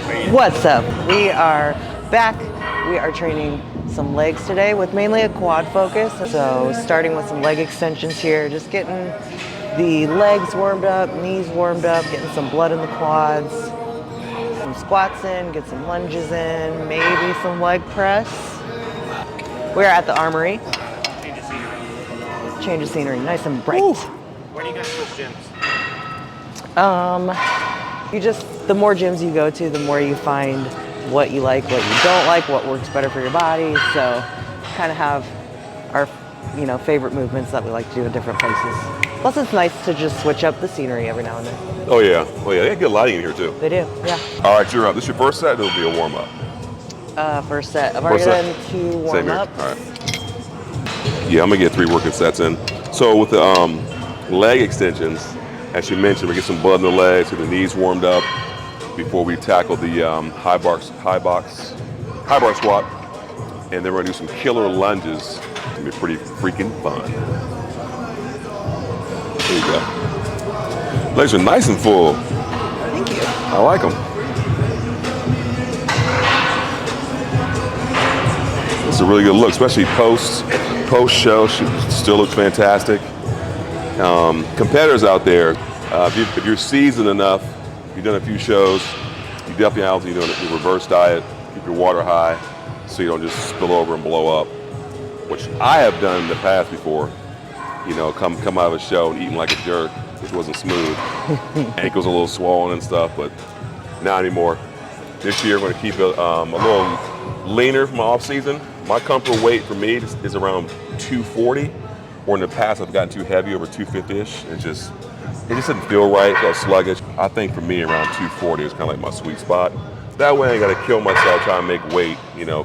What's up? We are back. We are training some legs today with mainly a quad focus. So starting with some leg extensions here, just getting the legs warmed up, knees warmed up, getting some blood in the quads, some squats in, get some lunges in, maybe some leg press. We're at the Armory. Change of scenery, nice and bright. Ooh. Where do you guys switch gyms? The more gyms you go to, the more you find what you like, what you don't like, what works better for your body. So kind of have our, favorite movements that we like to do in different places. Plus it's nice to just switch up the scenery every now and then. Oh yeah, they have good lighting in here too. They do, yeah. All right, you're up. This is your first set, it'll be a warm up. First set. I've already done 2 warm ups. All right. Yeah, I'm gonna get 3 working sets in. So with the leg extensions, as you mentioned, we get some blood in the legs, get the knees warmed up before we tackle the high bar squat, and then we're gonna do some killer lunges. It's gonna be pretty freaking fun. There you go. Legs are nice and full. Thank you. I like them. It's a really good look, especially post show. She still looks fantastic. Competitors out there, if you're seasoned enough, you've done a few shows, you definitely have to do a reverse diet, keep your water high so you don't just spill over and blow up, which I have done in the past before. Come out of a show and eating like a jerk, which wasn't smooth. Ankles a little swollen and stuff, but not anymore. This year I'm going to keep it a little leaner from off season. My comfortable weight for me is around 240. Or in the past, I've gotten too heavy, over 250-ish. It just didn't feel right, felt sluggish. I think for me, around 240 is kind of like my sweet spot. That way I ain't got to kill myself trying to make weight,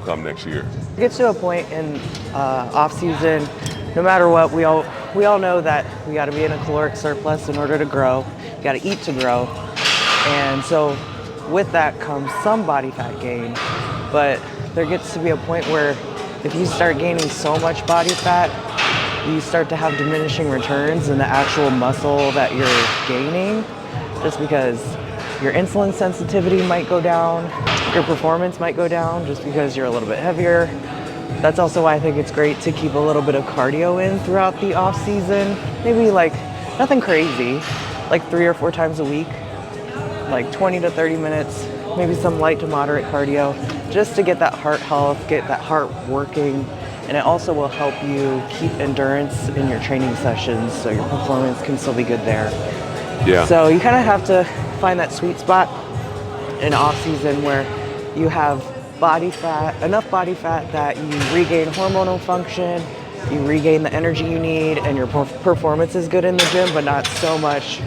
come next year. It gets to a point in off season, no matter what, we all know that we got to be in a caloric surplus in order to grow. You got to eat to grow. And so with that comes some body fat gain. But there gets to be a point where if you start gaining so much body fat, you start to have diminishing returns in the actual muscle that you're gaining, just because your insulin sensitivity might go down, your performance might go down just because you're a little bit heavier. That's also why I think it's great to keep a little bit of cardio in throughout the off season. Maybe like nothing crazy, like 3 or 4 times a week, like 20 to 30 minutes, maybe some light to moderate cardio, just to get that heart health, get that heart working. And it also will help you keep endurance in your training sessions so your performance can still be good there. Yeah. So you kind of have to find that sweet spot in off season where you have enough body fat that you regain hormonal function, you regain the energy you need, and your performance is good in the gym, but not so much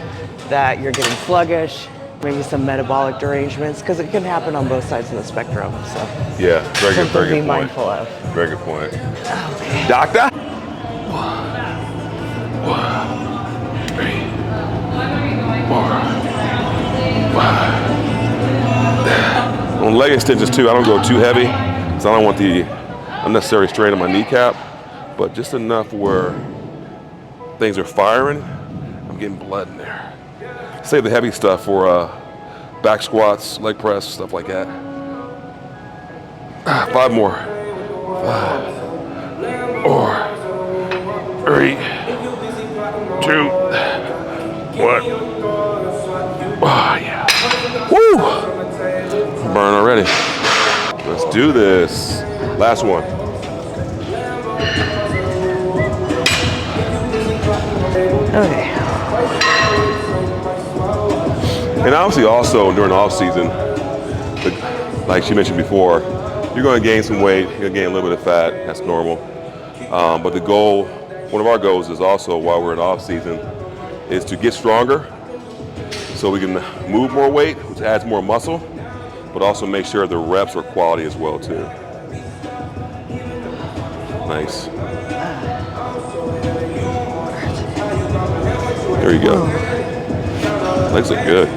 that you're getting sluggish, maybe some metabolic derangements, because it can happen on both sides of the spectrum. So yeah, very good to be point. mindful of. Very good point. Okay. Doctor? 1, 3, 4, 5. On leg extensions too, I don't go too heavy, because I don't want the unnecessary strain on my kneecap, but just enough where things are firing, I'm getting blood in there. Save the heavy stuff for back squats, leg press, stuff like that. 5 more. 5, 4, 3, 2, 1. Oh yeah. Woo! Burn already. Let's do this. Last one. Okay. And obviously also during the off season, like she mentioned before, you're going to gain some weight, you're going to gain a little bit of fat, that's normal. But the goal, one of our goals is also while we're in off season, is to get stronger so we can move more weight, which adds more muscle, but also make sure the reps are quality as well too. Nice. There you go. Legs look good.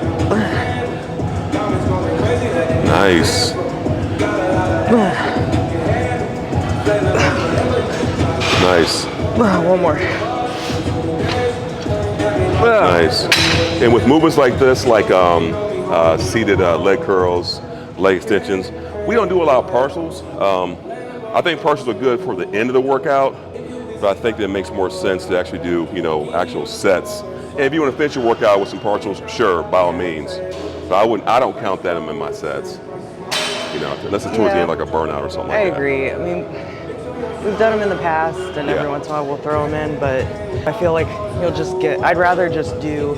Nice. Nice. One more. Nice. And with movements like this, like seated leg curls, leg extensions. We don't do a lot of partials. I think partials are good for the end of the workout, but I think that it makes more sense to actually do, you know, actual sets. And if you want to finish your workout with some partials, sure, by all means. But I don't count that in my sets. You know, unless it's towards the end, like a burnout or something like that. I agree. I mean, we've done them in the past, and every once in a while we'll throw them in, but I feel like I'd rather just do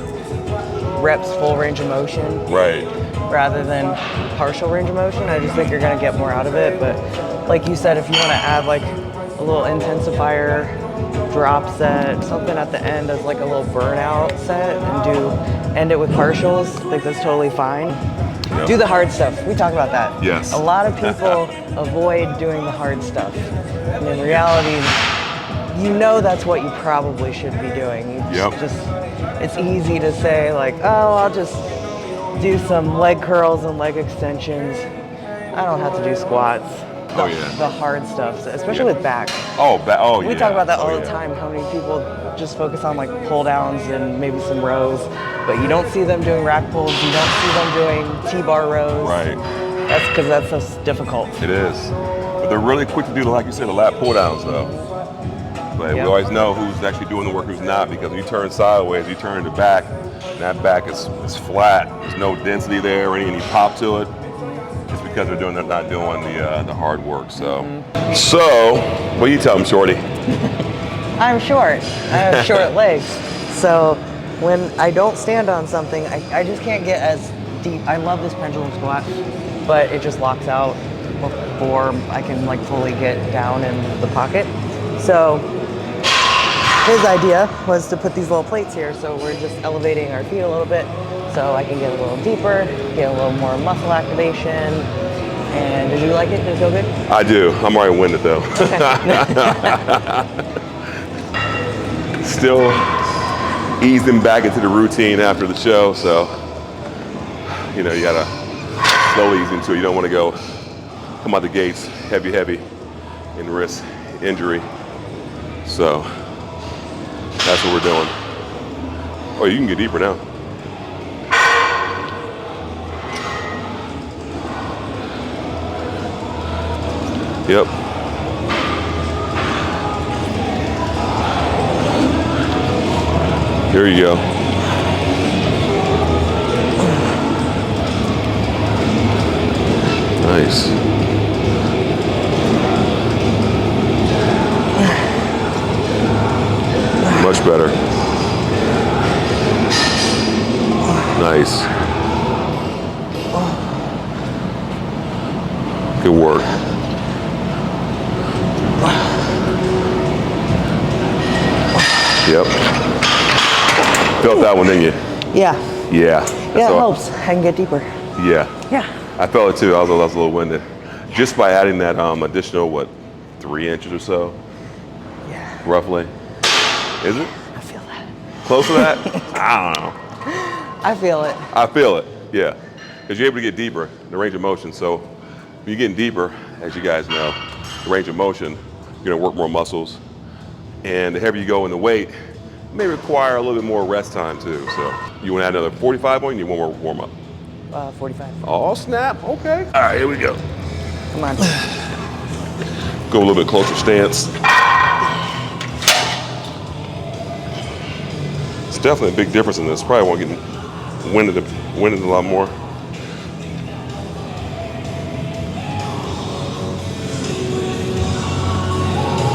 reps full range of motion. Right. Rather than partial range of motion. I just think you're gonna get more out of it. But like you said, if you wanna add like a little intensifier, drop set, something at the end as like a little burnout set and end it with partials, I think that's totally fine. Yep. Do the hard stuff. We talk about that. Yes. A lot of people avoid doing the hard stuff. And in reality, you know that's what you probably should be doing. It's easy to say like, oh, I'll just do some leg curls and leg extensions. I don't have to do squats. The hard stuff, especially with back. We talk about that all the time. How many people just focus on like pull downs and maybe some rows, but you don't see them doing rack pulls. You don't see them doing T-bar rows. Right. That's because that's so difficult. It is. But they're really quick to do, like you said, the lat pull downs though. But we always know who's actually doing the work, who's not, because when you turn sideways, you turn to back, and that back is flat. There's no density there or any pop to it. It's because they're not doing the hard work. So, what do you tell them, Shorty? I'm short. I have short legs. So when I don't stand on something, I just can't get as deep. I love this pendulum squat, but it just locks out before I can like fully get down in the pocket. So his idea was to put these little plates here, so we're just elevating our feet a little bit so I can get a little deeper, get a little more muscle activation. And did you like it? Did it feel good? I do. I'm already winded though. Still easing back into the routine after the show, so you know, you gotta slowly ease into it. You don't want to come out the gates heavy and risk injury. So that's what we're doing. Oh, you can get deeper now. Yep. Here you go. Nice. Much better. Nice. Good work. Yep. Felt that one, didn't you? Yeah. Yeah. Yeah, it helps. I can get deeper. Yeah. Yeah. I felt it too. I was a little winded. Just by adding that additional, 3 inches or so? Yeah. Roughly. Is it? I feel that. Close to that? I don't know. I feel it. I feel it, yeah. Because you're able to get deeper, the range of motion. So when you're getting deeper, as you guys know, the range of motion, you're gonna work more muscles. And the heavier you go in the weight, it may require a little bit more rest time too. So you wanna add another 45 on, you want more warm up? 45. Oh, snap, okay. All right, here we go. Come on. Go a little bit closer stance. It's definitely a big difference in this. Probably won't get winded a lot more.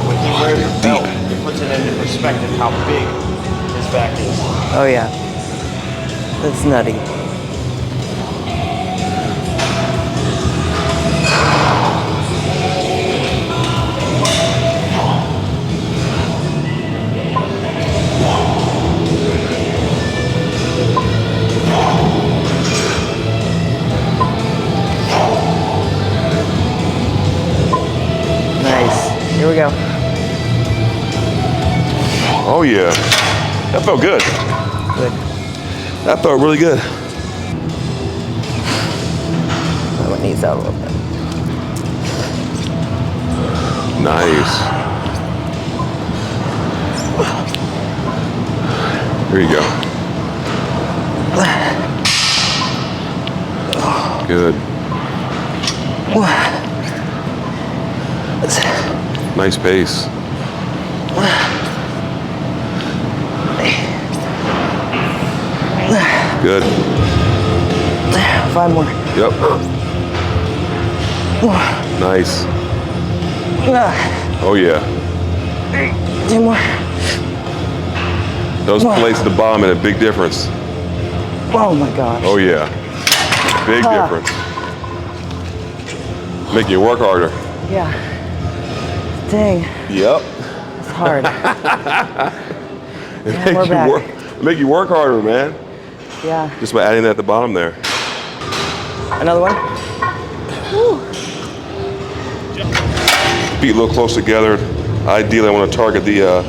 When he wears the belt, it puts it into perspective how big his back is. Oh yeah. That's nutty. Here we go. Oh yeah, that felt good. Good. That felt really good. Put my knees out a little bit. Nice. Here you go. Good. Nice pace. Good. 5 more. Yep. Nice. Oh yeah. 2 more. Those plates at the bottom made a big difference. Oh my gosh. Oh yeah. Big difference. Make you work harder. Yeah. Dang. Yep. It's hard. And we're back. Make you work harder, man. Yeah. Just by adding that at the bottom there. Another one. Woo. Feet a little close together. Ideally, I want to target the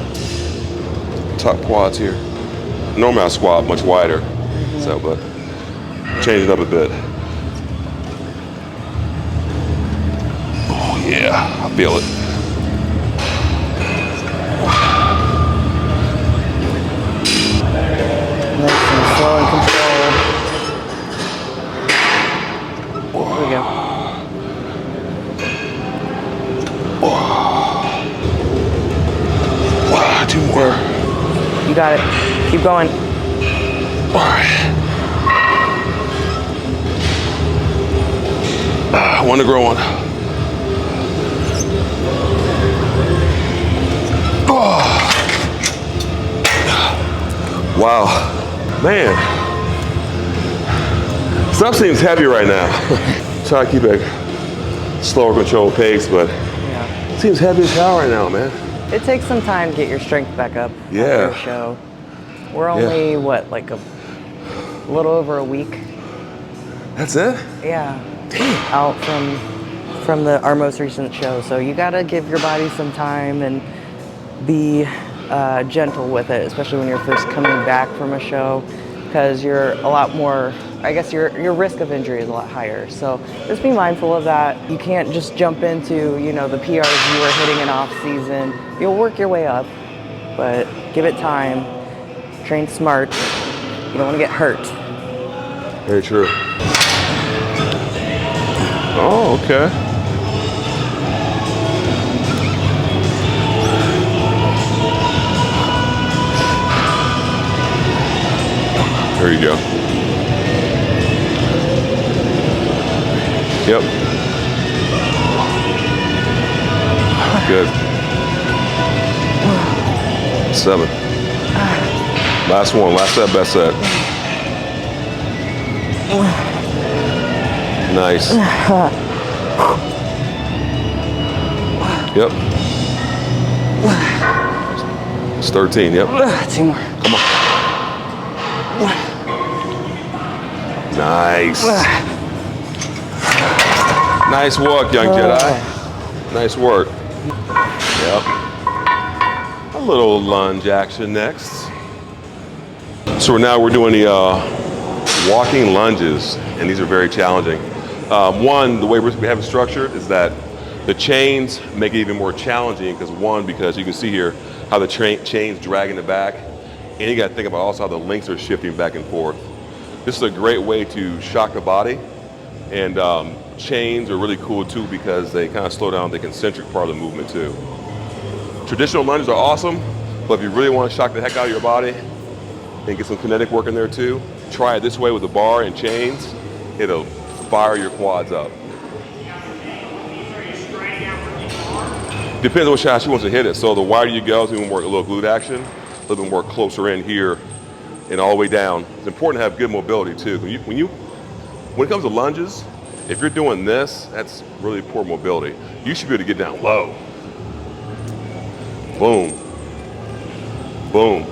top quads here. Normally I squat much wider, so but change it up a bit. Oh yeah, I feel it. Nice and slow and controlled. There we go. Wow, 2 more. Good. You got it. Keep going. All right. One to grow on. Oh. Wow, man. Stuff seems heavy right now. Try to keep a slower, controlled pace, but it seems heavy as hell right now, man. It takes some time to get your strength back up Yeah. after a show. We're only, what, like a little over a week? That's it? Yeah. Out from our most recent show. So you gotta give your body some time and be gentle with it, especially when you're first coming back from a show, because you're a lot more, I guess your risk of injury is a lot higher. So just be mindful of that. You can't just jump into, you know, the PRs you were hitting in off season. You'll work your way up, but give it time. Train smart. You don't want to get hurt. Very true. Oh, okay. There you go. Yep. Good. 7. Last one, last set, best set. Nice. Yep. It's 13, yep. 2 more. Come on. Nice. Nice work, young Jedi. Nice work. Yep. A little lunge action next. So now we're doing the walking lunges, and these are very challenging. One, the way we have it structured is that the chains make it even more challenging because you can see here how the chains drag in the back, and you got to think about also how the links are shifting back and forth. This is a great way to shock the body, and chains are really cool too because they kind of slow down the concentric part of the movement too. Traditional lunges are awesome, but if you really want to shock the heck out of your body and get some kinetic work in there too, try it this way with the bar and chains. It'll fire your quads up. Depends on which shot she wants to hit it. So the wider you go, it's even more a little glute action, a little bit more closer in here and all the way down. It's important to have good mobility too. When it comes to lunges, if you're doing this, that's really poor mobility. You should be able to get down low. Boom. Boom.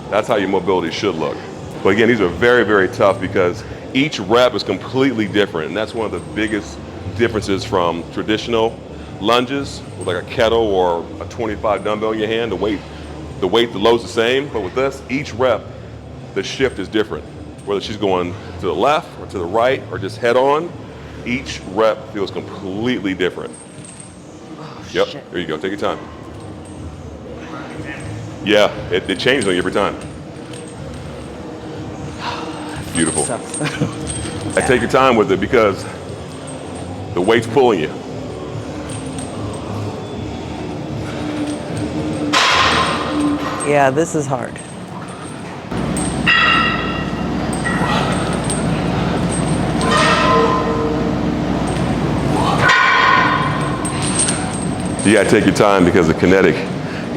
That's how your mobility should look. But again, these are very, very tough because each rep is completely different. And that's one of the biggest differences from traditional lunges with like a kettle or a 25 dumbbell in your hand. The load's the same, but with this, each rep, the shift is different. Whether she's going to the left or to the right or just head on, each rep feels completely different. Oh, yep, shit. there you go, take your time. Yeah, it changes on you every time. Beautiful. I take your time with it because The weight's pulling you. Yeah, this is hard. You gotta take your time because the kinetic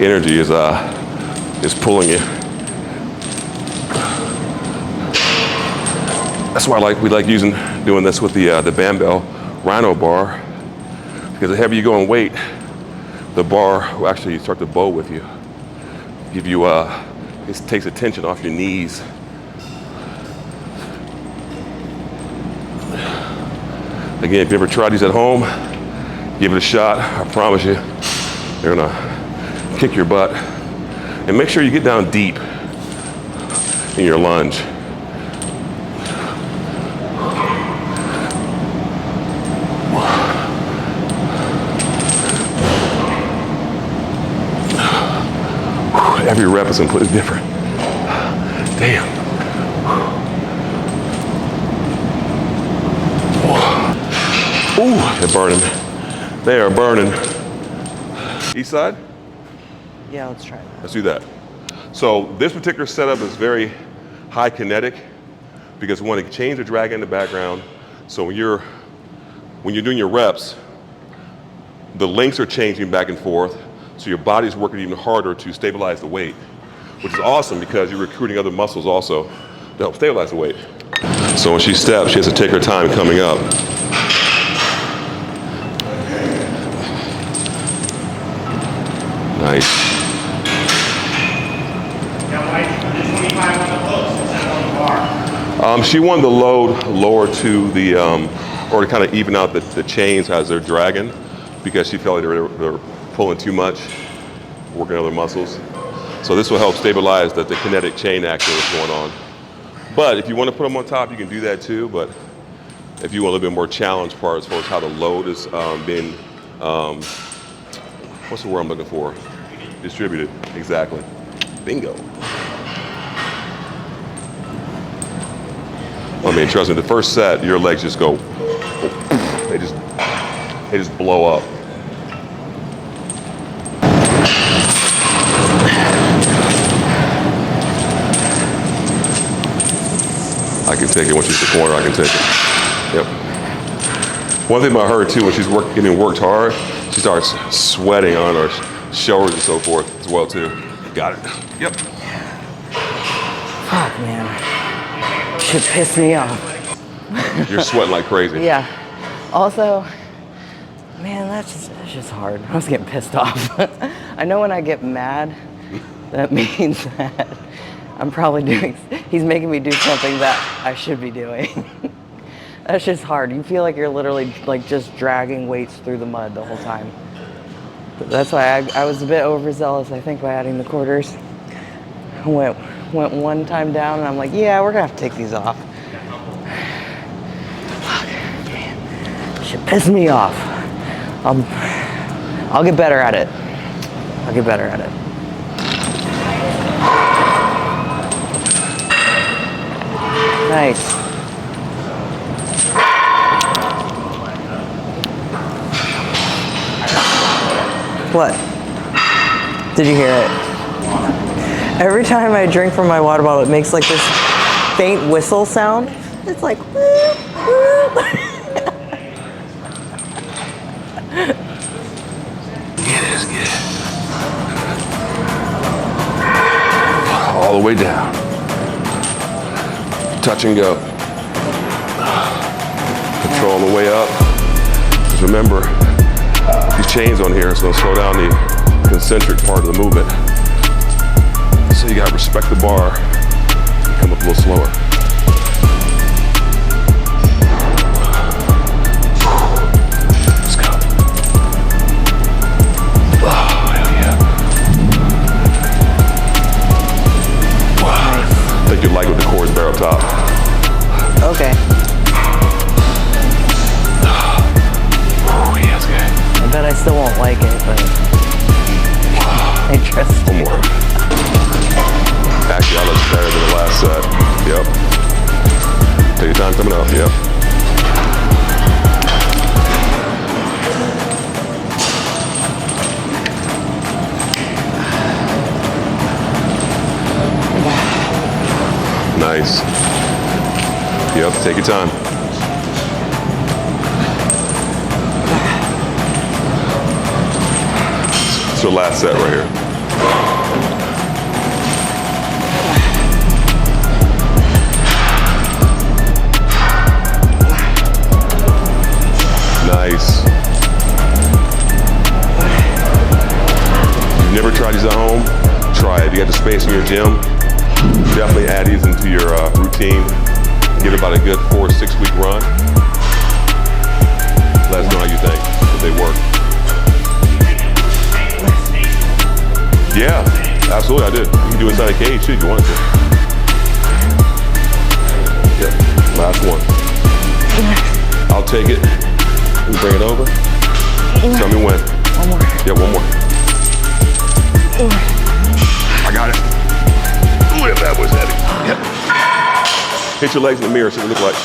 energy is pulling you. That's why we like doing this with the Bambell Rhino Bar, because the heavier you go in weight, the bar will actually start to bow with you. Give you it takes the tension off your knees. Again, if you ever tried these at home, give it a shot. I promise you, they're gonna kick your butt. And make sure you get down deep in your lunge. Every rep is completely different. Damn. Ooh, they're burning. They are burning. East side? Yeah, let's try that. Let's do that. So this particular setup is very high kinetic because we want to change the drag in the background. So when you're doing your reps, the lengths are changing back and forth. So your body's working even harder to stabilize the weight, which is awesome because you're recruiting other muscles also to help stabilize the weight. So when she steps, she has to take her time coming up. Nice. She wanted the load lower to the, or to kind of even out the chains as they're dragging, because she felt like they're pulling too much, working other muscles. So this will help stabilize the kinetic chain action that's going on. But if you want to put them on top, you can do that too. But if you want a little bit more challenge part as far as how the load is being, what's the word I'm looking for? Distributed, exactly. Bingo. I mean, trust me, the first set, your legs just go, they just blow up. I can take it. Once she's the corner, I can take it. Yep. One thing about her too, when she's getting worked hard, she starts sweating on her shoulders and so forth as well too. Got it. Yep. Fuck, man. Shit pissed me off. You're sweating like crazy. Yeah. Also, man, that's just hard. I was getting pissed off. I know when I get mad, that means that I'm probably he's making me do something that I should be doing. That's just hard. You feel like you're literally like just dragging weights through the mud the whole time. But that's why I was a bit overzealous, I think, by adding the quarters. Went one time down and I'm like, yeah, we're gonna have to take these off. Fuck, man. Shit pissed me off. I'll get better at it. I'll get better at it. Nice. What? Did you hear it? Every time I drink from my water bottle, it makes like this faint whistle sound. It's like whoop, whoop. Get it. All the way down. Touch and go. Control the way up. Just remember, these chains on here is going to slow down the concentric part of the movement. So you got to respect the bar and come up a little slower. Let's go. Oh, hell yeah. Wow. I think you like with the cords bare up top. Okay. Oh, yeah, that's good. I bet I still won't like it, but interesting. One more. Actually, I look better than the last set. Yep. Take your time coming up. Yep. Nice. Yep, take your time. It's your last set right here. Nice. You've never tried these at home? Try it. You got the space in your gym. Definitely add these into your routine. Give it about a good 4 or 6 week run. Let us know how you think, if they work. Yeah, absolutely, I did. You can do it inside a cage too if you want to. Yep, last one. I'll take it. You bring it over. Tell me when. One more. Yeah, one more. I got it. Ooh, that bad boy's heavy. Yep. Hit your legs in the mirror, see what it look like.